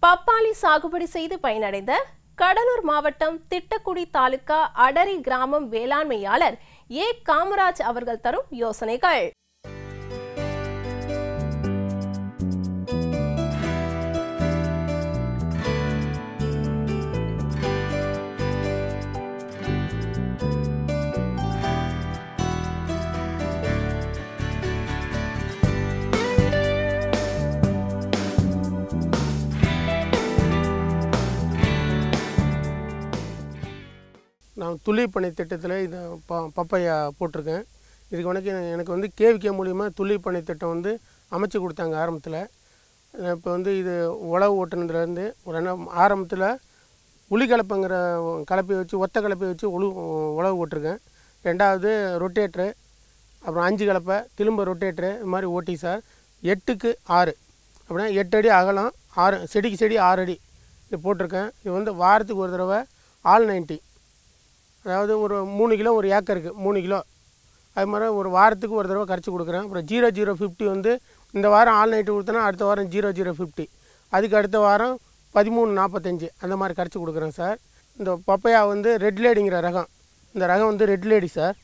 பப்பாளி சாகுபடி செய்து பயனடைந்த கடலூர் மாவட்டம் திட்டக்குடி தாலுகா அடரி கிராமம் வேளாண்மையாளர் ஏ காமராஜ் அவர்கள் தரும் யோசனைகள். நான் துல்லியப்பனை திட்டத்தில் இது பப்பையா போட்டிருக்கேன். இதுக்கு எனக்கு வந்து கேவிகே மூலிமா துல்லியப்பனை திட்டம் வந்து அமைச்சு கொடுத்தாங்க ஆரம்பத்தில். இப்போ வந்து இது உழவு ஓட்டுனதுலேருந்து ஆரம்பத்தில் உளி கலப்பைங்கிற கலப்பையை வச்சு ஒத்த கலப்பையை வச்சு உழவு ஓட்டிருக்கேன். ரெண்டாவது ரொட்டேட்ரு, அப்புறம் 5 கலப்பை, திரும்ப ரொட்டேட்ரு, இது மாதிரி ஓட்டி சார் 8க்கு 6 அப்படின்னா 8 அடி அகலம், 6 செடிக்கு செடி 6 அடி இது போட்டிருக்கேன். இது வந்து வாரத்துக்கு ஒரு தடவை ஆல் 90, அதாவது ஒரு 3 கிலோ ஒரு ஏக்கருக்கு 3 கிலோ, அது மாதிரி ஒரு வாரத்துக்கு ஒரு தடவை கரைச்சி கொடுக்குறேன். அப்புறம் 0050 வந்து இந்த வாரம் ஆல் நைட்டு கொடுத்தனா அடுத்த வாரம் 0050, அதுக்கு அடுத்த வாரம் 1345 அந்த மாதிரி கரைச்சி கொடுக்குறேன் சார். இந்த பப்பையா வந்து ரெட் லேடிங்கிற ரகம், இந்த ரகம் வந்து ரெட் லேடி சார்.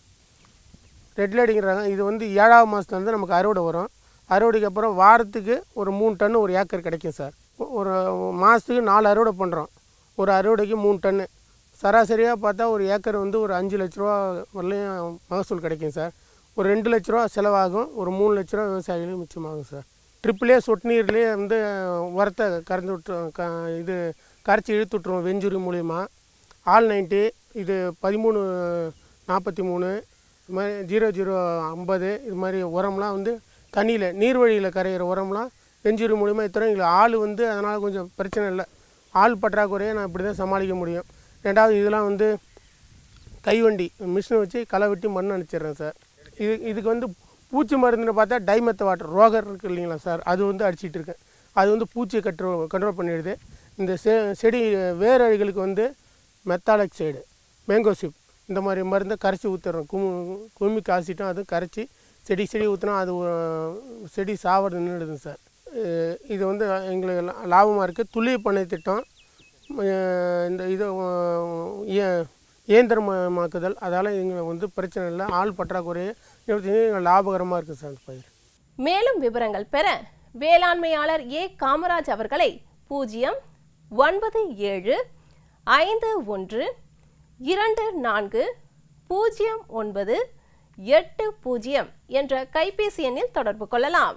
ரெட் லேடிங்கிற ரகம் இது வந்து 7ஆவது மாதத்துலேருந்து நமக்கு அறுவடை வரும். அறுவடைக்கு அப்புறம் வாரத்துக்கு ஒரு 3 டன்னு ஒரு ஏக்கர் கிடைக்கும் சார். ஒரு மாதத்துக்கு 4 அறுவடை பண்ணுறோம். ஒரு அறுவடைக்கு 3 டன்னு, சராசரியாக பார்த்தா ஒரு ஏக்கர் வந்து ஒரு 5 லட்ச ரூபா வரலையும் மகசூல் கிடைக்கும் சார். ஒரு 2 லட்ச ரூபா செலவாகும், ஒரு 3 லட்ச ரூபா விவசாயிகளும் மிச்சமாகும் சார். ட்ரிப்பிலே சொட்டு நீர்லேயே வந்து உரத்தை கறந்து இது கரைச்சி இழுத்து விட்ருவோம் வெஞ்சுரி மூலிமா. ஆல் 90 இது 1343 இது மாதிரி 0050 இது மாதிரி உரம்லாம் வந்து தண்ணியில் நீர்வழியில் கரையிற உரம்லாம் வெஞ்சுரி மூலிமா இத்தனை எங்களுக்கு ஆள் வந்து அதனால் கொஞ்சம் பிரச்சனை இல்லை. ஆள் பற்றாக்குறையை நான் இப்படி தான் சமாளிக்க முடியும். ரெண்டாவது இதெல்லாம் வந்து கைவண்டி மிஷினை வச்சு களை வெட்டி மண் அனுப்பிச்சிடுறேன் சார். இதுக்கு வந்து பூச்சி மருந்துன்னு பார்த்தா டைமெத்த வாட்டர் ரோகர் இருக்குது இல்லைங்களா சார், அது வந்து அடிச்சிட்டு இருக்கேன். அது வந்து பூச்சியை கண்ட்ரோல் பண்ணிடுது. இந்த செடி வேர் அழிகளுக்கு வந்து மெத்தாலக்சைடு, மேங்கோசிப் இந்த மாதிரி மருந்தை கரைச்சி ஊற்றுறோம். குமிக்கு ஆசிட்டும் அது கரைச்சி செடி ஊற்றினா அது செடி சாவறது நின்றுடுதுங்க சார். இது வந்து எங்களுக்கு லாபமாக இருக்குது. துல்லியப்பனை திட்டம் இந்த இது இயந்திரமாக்குதல், அதால் எங்களுக்கு வந்து பிரச்சனை இல்லை. ஆள் பற்றாக்குறையே லாபகரமாக இருக்குது சார் பயிர். மேலும் விவரங்கள் பெற வேளாண்மையாளர் ஏ காமராஜ் அவர்களை 09751240980 என்ற கைபேசி எண்ணில் தொடர்பு கொள்ளலாம்.